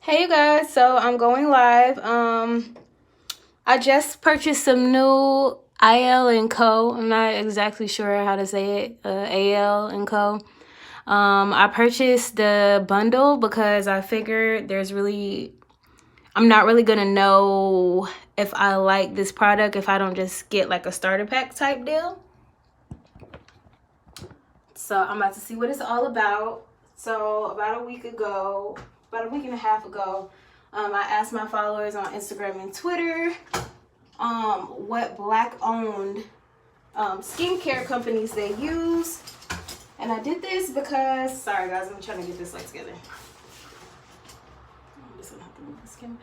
Hey you guys, so I'm going live. I just purchased some new Ayele and Co. I'm not exactly sure how to say it. Ayele and Co. I purchased the bundle because I figured I'm not really gonna know if I like this product if I don't just get like a starter pack type deal. So I'm about to see what it's all about. So about a week and a half ago, I asked my followers on Instagram and Twitter what black-owned skincare companies they use. And I did this because, sorry guys, I'm trying to get this like together. I'm just gonna have to move this camera.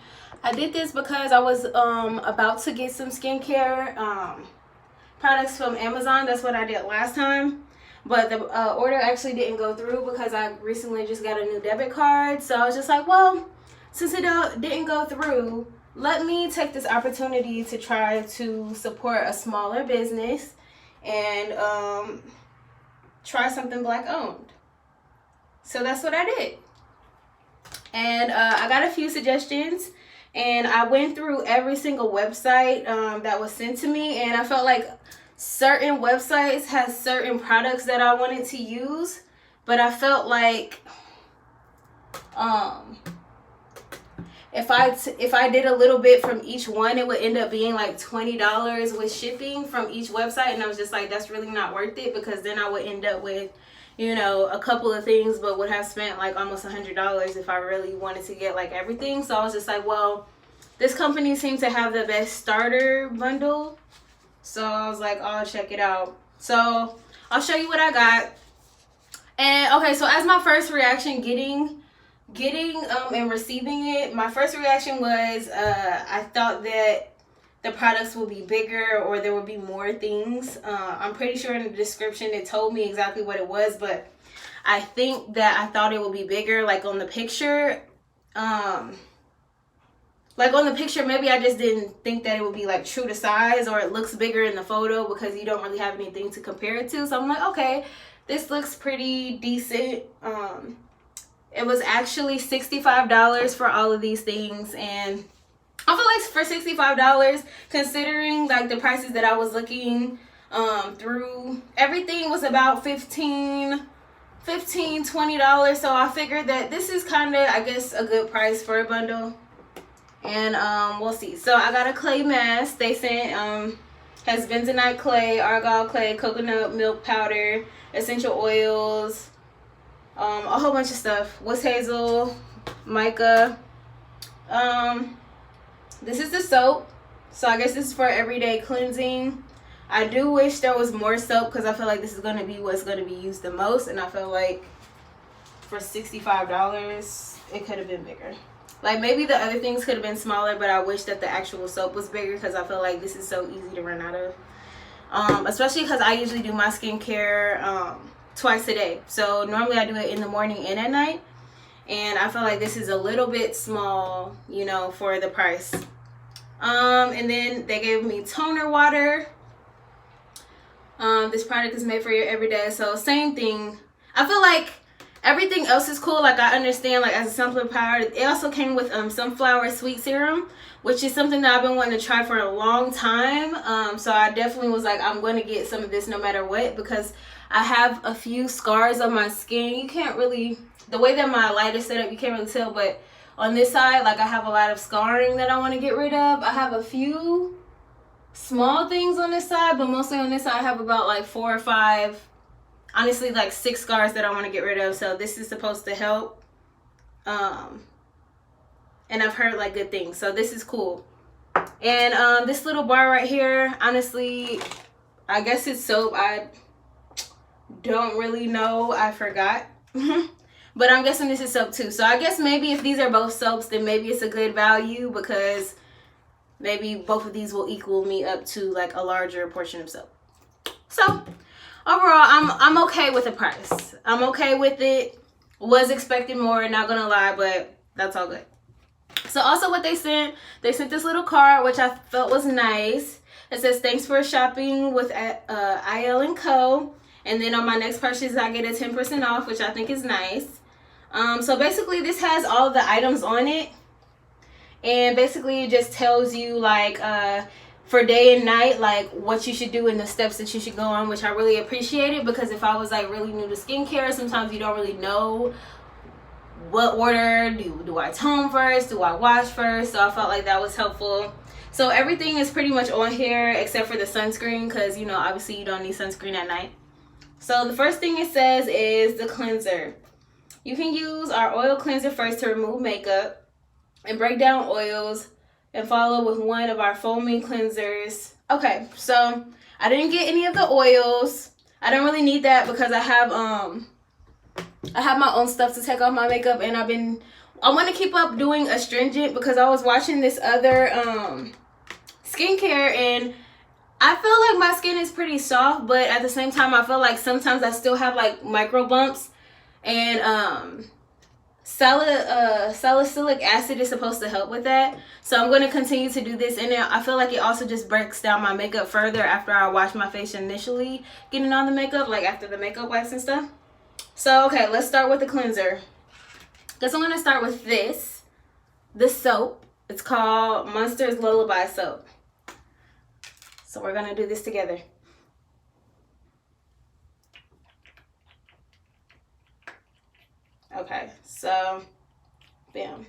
I did this because I was about to get some skincare products from Amazon. That's what I did last time. But the order actually didn't go through because I recently just got a new debit card. So I was just like, well, since it didn't go through, let me take this opportunity to try to support a smaller business and try something black owned. So that's what I did. And I got a few suggestions. And I went through every single website that was sent to me. And I felt like certain websites had certain products that I wanted to use, but I felt like if I did a little bit from each one, it would end up being like $20 with shipping from each website, and I was just like, that's really not worth it, because then I would end up with, you know, a couple of things, but would have spent like almost $100 if I really wanted to get like everything. So I was just like, well, this company seems to have the best starter bundle. So I was like, oh, I'll check it out. So I'll show you what I got. And okay, so as my first reaction getting and receiving it, my first reaction was I thought that the products would be bigger or there would be more things. I'm pretty sure in the description it told me exactly what it was, but I think that I thought it would be bigger, like on the picture. Like on the picture, maybe I just didn't think that it would be like true to size, or it looks bigger in the photo because you don't really have anything to compare it to. So I'm like, okay, this looks pretty decent. It was actually $65 for all of these things, and I feel like for $65, considering like the prices that I was looking through, everything was about $15, $20. So I figured that this is kind of, I guess, a good price for a bundle. And we'll see. So I got a clay mask. They sent has bentonite clay, argyle clay, coconut milk powder, essential oils, a whole bunch of stuff. Woods hazel, mica. This is the soap. So I guess this is for everyday cleansing. I do wish there was more soap because I feel like this is going to be what's going to be used the most. And I feel like for $65, it could have been bigger. Like maybe the other things could have been smaller, but I wish that the actual soap was bigger because I feel like this is so easy to run out of. Especially because I usually do my skincare twice a day. So normally I do it in the morning and at night. And I feel like this is a little bit small, you know, for the price. And then they gave me toner water. This product is made for your everyday. So same thing. I feel like everything else is cool. Like I understand, like as a sunflower powder, it also came with sunflower sweet serum, which is something that I've been wanting to try for a long time. So I definitely was like, I'm going to get some of this no matter what, because I have a few scars on my skin. You can't really, the way that my light is set up, you can't really tell, but on this side, like I have a lot of scarring that I want to get rid of. I have a few small things on this side, but mostly on this side I have about like 4 or 5, honestly like 6 scars that I want to get rid of. So this is supposed to help, and I've heard like good things, so this is cool. And this little bar right here, honestly, I guess it's soap. I don't really know, I forgot. But I'm guessing this is soap too. So I guess maybe if these are both soaps, then maybe it's a good value, because maybe both of these will equal me up to like a larger portion of soap. So overall, I'm okay with the price. I'm okay with it. Was expecting more, not gonna lie, but that's all good. So also what they sent this little card, which I felt was nice. It says, thanks for shopping with Ayele and Co. And then on my next purchase, I get a 10% off, which I think is nice. So basically this has all the items on it, and basically it just tells you like for day and night, like what you should do and the steps that you should go on, which I really appreciate it, because if I was like really new to skincare, sometimes you don't really know what order do I tone first, do I wash first, so I felt like that was helpful. So everything is pretty much on here except for the sunscreen, because you know obviously you don't need sunscreen at night. So the first thing it says is the cleanser. You can use our oil cleanser first to remove makeup and break down oils, and follow with one of our foaming cleansers. Okay, so I didn't get any of the oils. I don't really need that because I have my own stuff to take off my makeup, and I want to keep up doing astringent because I was watching this other skincare, and I feel like my skin is pretty soft, but at the same time I feel like sometimes I still have like micro bumps, and salicylic acid is supposed to help with that. So I'm going to continue to do this, and I feel like it also just breaks down my makeup further after I wash my face initially getting on the makeup, like after the makeup wax and stuff. So okay, let's start with the cleanser. Guess I'm going to start with this soap. It's called Monster's Lullaby soap. So we're going to do this together. Okay, so bam.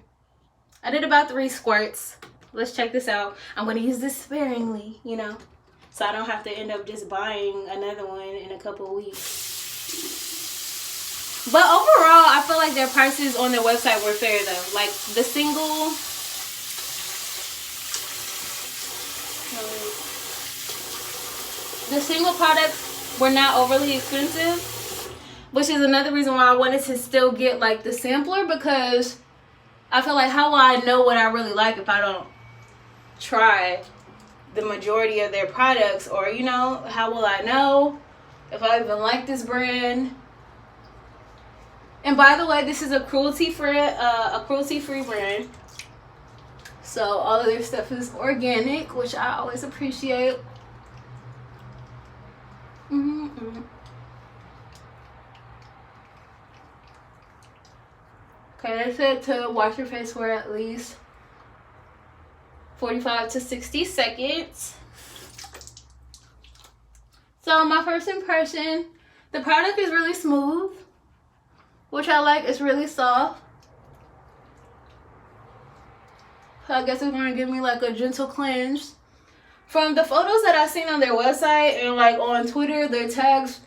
I did about 3 squirts. Let's check this out. I'm going to use this sparingly, you know, so I don't have to end up just buying another one in a couple of weeks. But overall, I feel like their prices on their website were fair though. Like the single products were not overly expensive, which is another reason why I wanted to still get like the sampler, because I feel like how will I know what I really like if I don't try the majority of their products? Or you know, how will I know if I even like this brand? And by the way, this is a cruelty-free brand, so all of their stuff is organic, which I always appreciate. Okay, they said to wash your face for at least 45 to 60 seconds. So my first impression, the product is really smooth, which I like. It's really soft. So I guess it's going to give me like a gentle cleanse. From the photos that I've seen on their website and like on Twitter, their tags,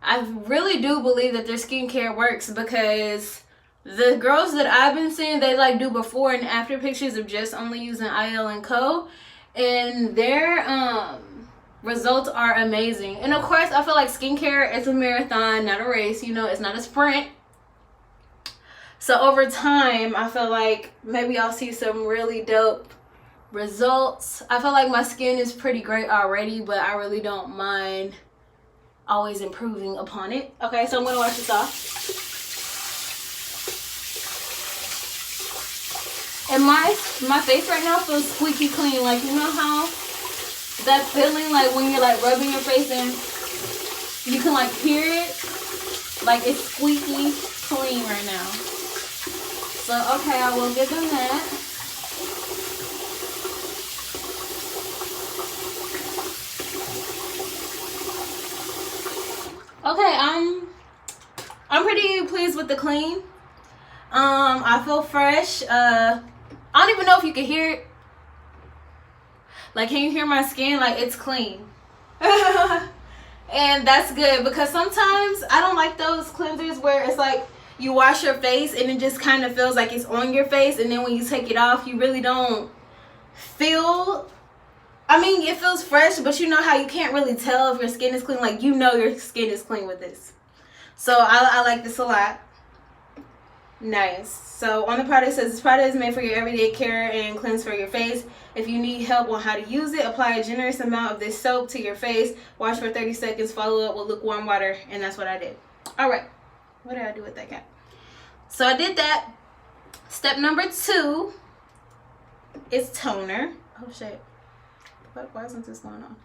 I really do believe that their skincare works, because the girls that I've been seeing, they like do before and after pictures of just only using Ayele & Co. And their results are amazing. And of course, I feel like skincare is a marathon, not a race. You know, it's not a sprint. So over time, I feel like maybe I'll see some really dope results. I feel like my skin is pretty great already, but I really don't mind always improving upon it. Okay, so I'm gonna wash this off. And my face right now feels squeaky clean. Like, you know how that feeling like when you're like rubbing your face and you can like hear it? Like it's squeaky clean right now. So okay, I will give them that. Okay, I'm pretty pleased with the clean. I feel fresh. I don't even know if you can hear it. Like, can you hear my skin? Like, it's clean. And that's good, because sometimes I don't like those cleansers where it's like you wash your face and it just kind of feels like it's on your face, and then when you take it off, you really don't feel, I mean, it feels fresh, but you know how you can't really tell if your skin is clean. Like, you know your skin is clean with this. So I like this a lot. Nice. So on the product, it says this product is made for your everyday care and cleanse for your face. If you need help on how to use it, apply a generous amount of this soap to your face. Wash for 30 seconds. Follow up with lukewarm water. And that's what I did. All right. What did I do with that cat? So I did that. Step number 2 is toner. Oh, shit. Why isn't this going on?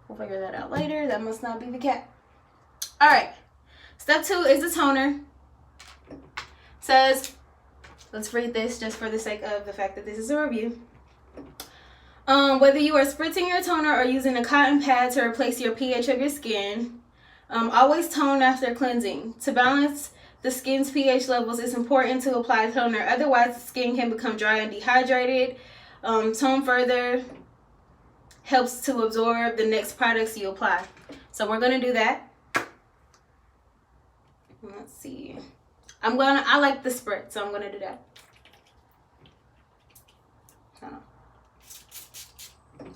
We'll figure that out later. That must not be the cat. All right. Step 2 is the toner. says, let's read this just for the sake of the fact that this is a review. Whether you are spritzing your toner or using a cotton pad to replace your pH of your skin, always tone after cleansing. To balance the skin's pH levels, it's important to apply toner. Otherwise, the skin can become dry and dehydrated. Tone further helps to absorb the next products you apply. So we're going to do that. Let's see. I like the spritz, so I'm going to do that.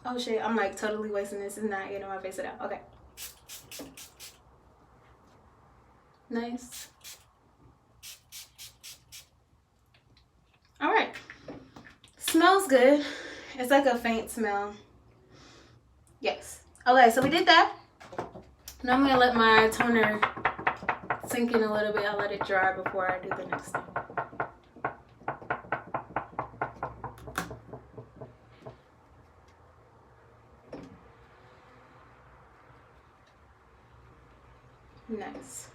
Oh shit, I'm like totally wasting this. It's not getting my face it out. Okay. Nice. All right. Smells good. It's like a faint smell. Yes. Okay, so we did that. Now I'm gonna let my toner sink in a little bit. I'll let it dry before I do the next thing. Nice.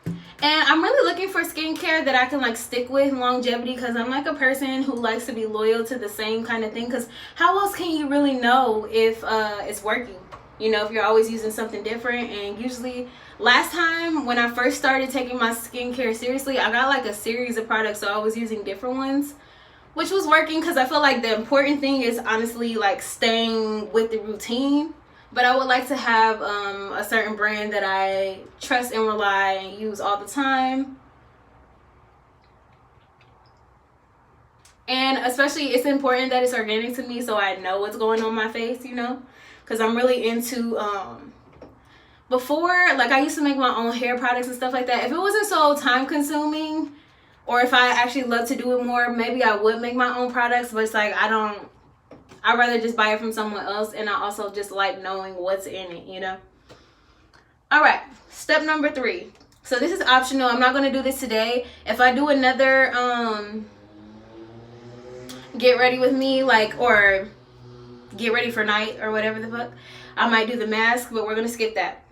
And I'm really looking for skincare that I can like stick with longevity, because I'm like a person who likes to be loyal to the same kind of thing, because how else can you really know if it's working, you know, if you're always using something different? And usually last time when I first started taking my skincare seriously, I got like a series of products, so I was using different ones, which was working, because I feel like the important thing is honestly like staying with the routine. But I would like to have a certain brand that I trust and rely and use all the time. And especially it's important that it's organic to me, so I know what's going on my face, you know, because I'm really into before, like I used to make my own hair products and stuff like that. If it wasn't so time consuming, or if I actually love to do it more, maybe I would make my own products. But it's like I'd rather just buy it from someone else, and I also just like knowing what's in it, you know. All right, step number 3. So this is optional. I'm not going to do this today. If I do another get ready with me, like, or get ready for night or whatever the fuck, I might do the mask, but we're going to skip that.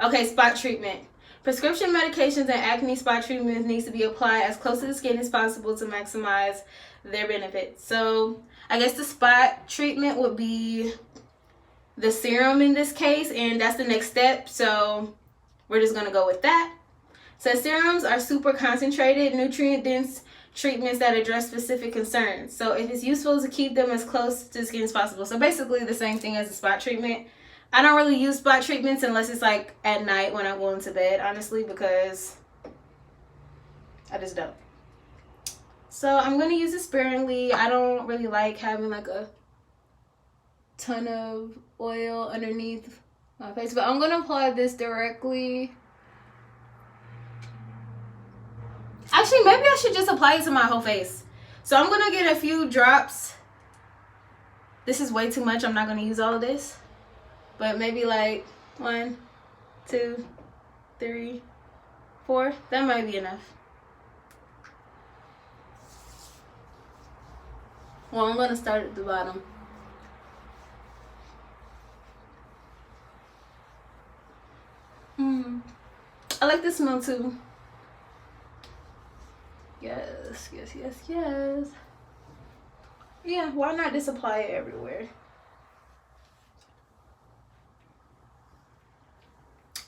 Okay, spot treatment. Prescription medications and acne spot treatments needs to be applied as close to the skin as possible to maximize their benefits. So I guess the spot treatment would be the serum in this case, and that's the next step. So we're just going to go with that. So serums are super concentrated, nutrient-dense treatments that address specific concerns. So if it's useful to keep them as close to the skin as possible. So basically the same thing as a spot treatment. I don't really use spot treatments unless it's like at night when I'm going to bed, honestly, because I just don't. So I'm going to use it sparingly. I don't really like having like a ton of oil underneath my face, but I'm going to apply this directly. Actually, maybe I should just apply it to my whole face. So I'm going to get a few drops. This is way too much. I'm not going to use all of this. But maybe like 1, 2, 3, 4. That might be enough. Well, I'm going to start at the bottom. I like the smell too. Yes, yes, yes, yes. Yeah, why not just apply it everywhere?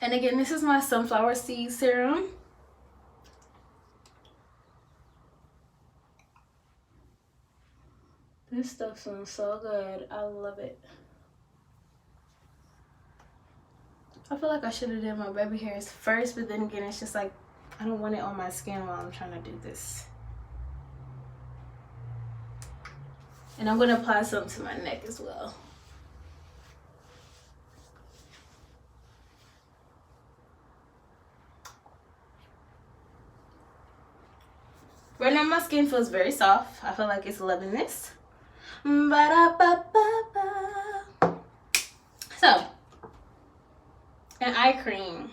And again, this is my sunflower seed serum. This stuff smells so good. I love it. I feel like I should have done my baby hairs first, but then again, it's just like, I don't want it on my skin while I'm trying to do this. And I'm going to apply something to my neck as well. Right now my skin feels very soft. I feel like it's loving this. So, an eye cream.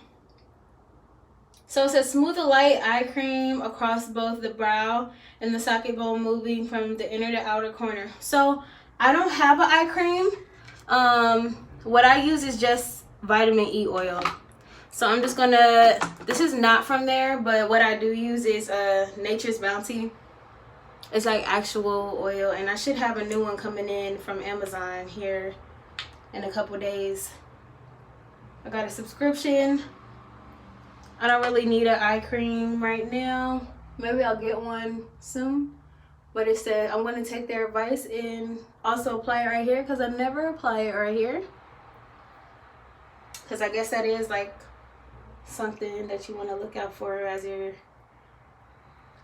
So it says smooth a light eye cream across both the brow and the socket bone, moving from the inner to outer corner. So I don't have an eye cream. What I use is just vitamin E oil. So I'm just gonna, this is not from there, but what I do use is Nature's Bounty. It's like actual oil, and I should have a new one coming in from Amazon here in a couple days. I got a subscription. I don't really need an eye cream right now. Maybe I'll get one soon. But it said I'm going to take their advice and also apply it right here, because I never apply it right here. Because I guess that is like something that you want to look out for as you're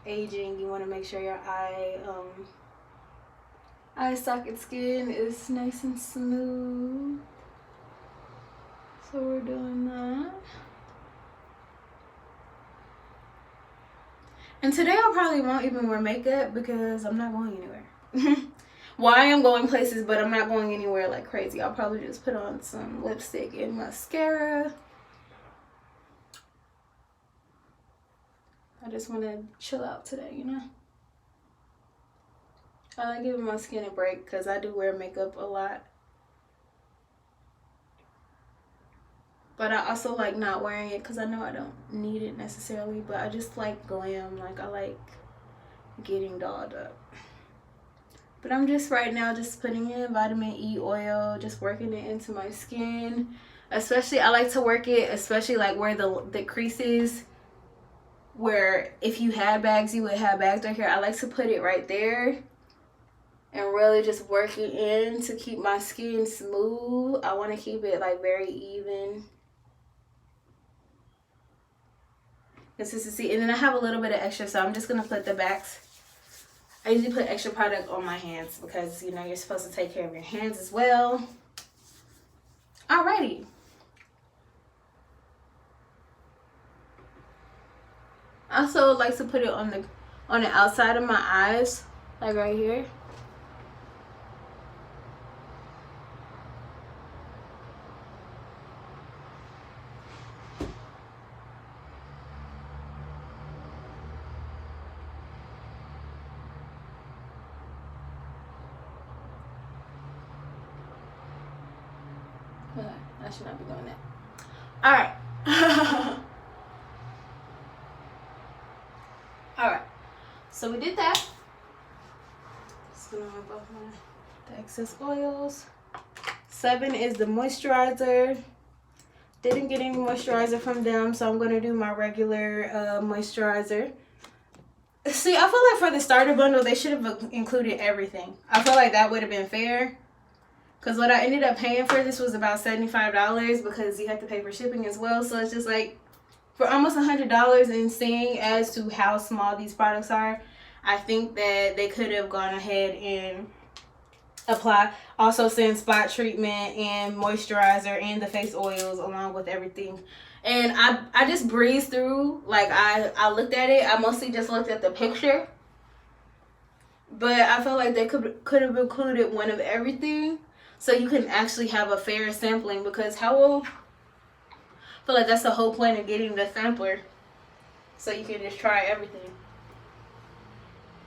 aging. You want to make sure your eye socket skin is nice and smooth. So we're doing that. And today I probably won't even wear makeup because I'm not going anywhere. Well, I am going places, but I'm not going anywhere like crazy. I'll probably just put on some lipstick and mascara. I just want to chill out today, you know? I like giving my skin a break because I do wear makeup a lot. But I also like not wearing it because I know I don't need it necessarily. But I just like glam. Like, I like getting dolled up. But I'm just right now just putting in vitamin E oil. Just working it into my skin. Especially, I like to work it, especially like where the creases. Where if you had bags, you would have bags right here. I like to put it right there. And really just work it in to keep my skin smooth. I want to keep it like very even. Consistency. And then I have a little bit of extra, so I'm just going to put the backs. I usually put extra product on my hands because, you know, you're supposed to take care of your hands as well. Alrighty. I also like to put it on the outside of my eyes, like right here. I should not be doing that. Alright. Alright. So we did that. Just gonna wipe off the excess oils. 7 is the moisturizer. Didn't get any moisturizer from them, so I'm gonna do my regular moisturizer. See, I feel like for the starter bundle, they should have included everything. I feel like that would have been fair. Because what I ended up paying for this was about $75 because you have to pay for shipping as well. So it's just like for almost $100, and seeing as to how small these products are, I think that they could have gone ahead and apply. Also send spot treatment and moisturizer and the face oils along with everything. And I just breezed through. Like I looked at it. I mostly just looked at the picture. But I feel like they could have included one of everything. So you can actually have a fair sampling, because I feel like that's the whole point of getting the sampler. So you can just try everything.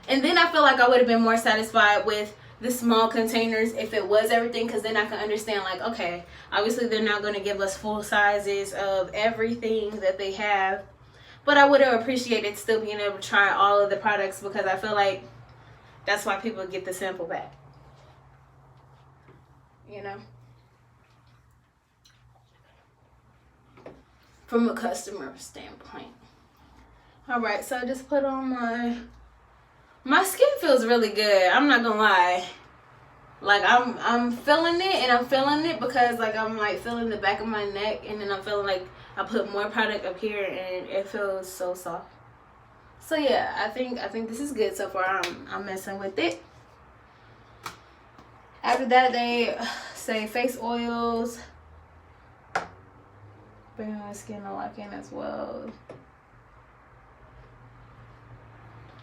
And then I feel like I would have been more satisfied with the small containers if it was everything, because then I can understand, like, okay, obviously they're not going to give us full sizes of everything that they have. But I would have appreciated still being able to try all of the products, because I feel like that's why people get the sample back. You know, from a customer standpoint. All right, so I just put on my skin feels really good. I'm not gonna lie. Like I'm feeling it, and I'm feeling it because like I'm like feeling the back of my neck, and then I'm feeling like I put more product up here, and it feels so soft. So yeah, I think this is good so far. I'm messing with it. After that, they say face oils. Bring my skin to lock in as well.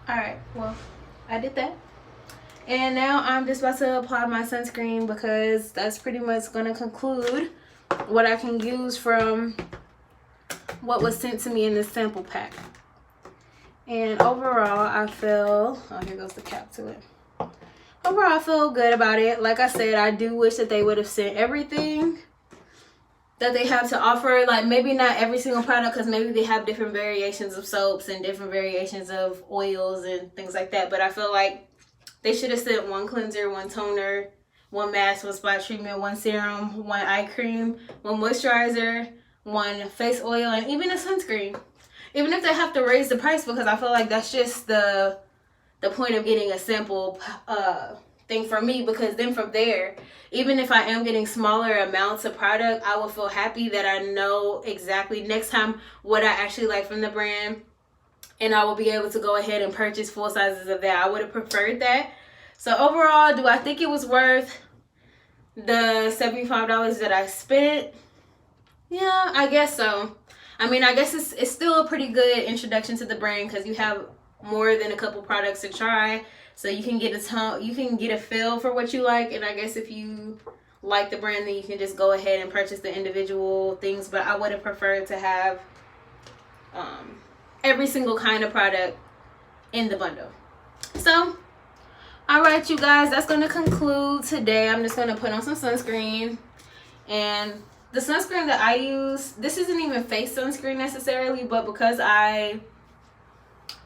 Alright, well, I did that. And now I'm just about to apply my sunscreen, because that's pretty much going to conclude what I can use from what was sent to me in this sample pack. And overall, I feel... Oh, here goes the cap to it. Overall, I feel good about it. Like I said, I do wish that they would have sent everything. that they have to offer. Like maybe not every single product, because maybe they have different variations of soaps and different variations of oils and things like that. But I feel like they should have sent one cleanser, one toner, one mask, one spot treatment, one serum, one eye cream, one moisturizer, one face oil, and even a sunscreen. Even if they have to raise the price, because I feel like that's just the point of getting a sample thing for me, because then from there, even if I am getting smaller amounts of product, I will feel happy that I know exactly next time what I actually like from the brand, and I will be able to go ahead and purchase full sizes of that. I would have preferred that. So overall, do I think it was worth the $75 that I spent? Yeah, I guess so. I mean, I guess it's still a pretty good introduction to the brand, because you have more than a couple products to try, so you can get a feel for what you like. And I guess if you like the brand, then you can just go ahead and purchase the individual things. But I would have preferred to have every single kind of product in the bundle. So all right, you guys, that's going to conclude today. I'm just going to put on some sunscreen. And the sunscreen that I use, this isn't even face sunscreen necessarily, but because I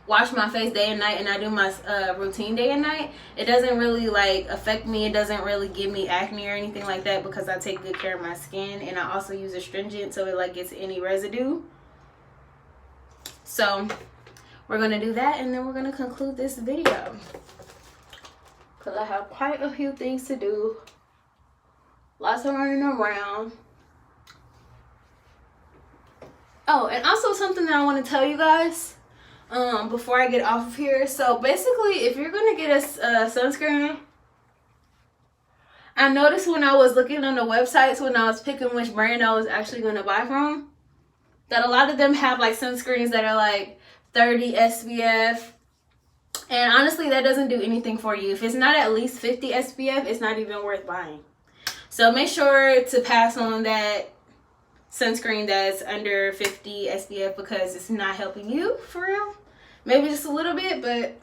wash my face day and night and I do my routine day and night, it doesn't really like affect me. It doesn't really give me acne or anything like that, because I take good care of my skin. And I also use astringent, so it like gets any residue. So we're going to do that, and then we're going to conclude this video, because I have quite a few things to do. Lots of running around. Oh, and also something that I want to tell you guys before I get off of here. So basically, if you're going to get a sunscreen, I noticed when I was looking on the websites, when I was picking which brand I was actually going to buy from, that a lot of them have like sunscreens that are like 30 SPF. And honestly, that doesn't do anything for you. If it's not at least 50 SPF, it's not even worth buying. So make sure to pass on that sunscreen that's under 50 SPF, because it's not helping you for real. Maybe just a little bit, but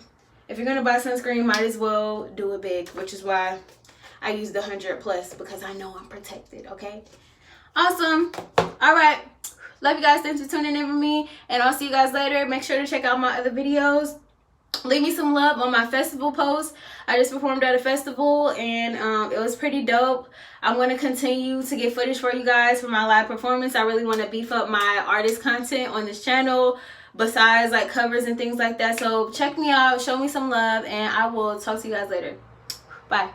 if you're gonna buy sunscreen, might as well do it big, which is why I use the 100+, because I know I'm protected. Okay, awesome. All right, love you guys. Thanks for tuning in with me, and I'll see you guys later. Make sure to check out my other videos. Leave me some love on my festival post. I just performed at a festival, and it was pretty dope. I'm going to continue to get footage for you guys for my live performance. I really want to beef up my artist content on this channel, besides like covers and things like that. So check me out, show me some love, and I will talk to you guys later. Bye.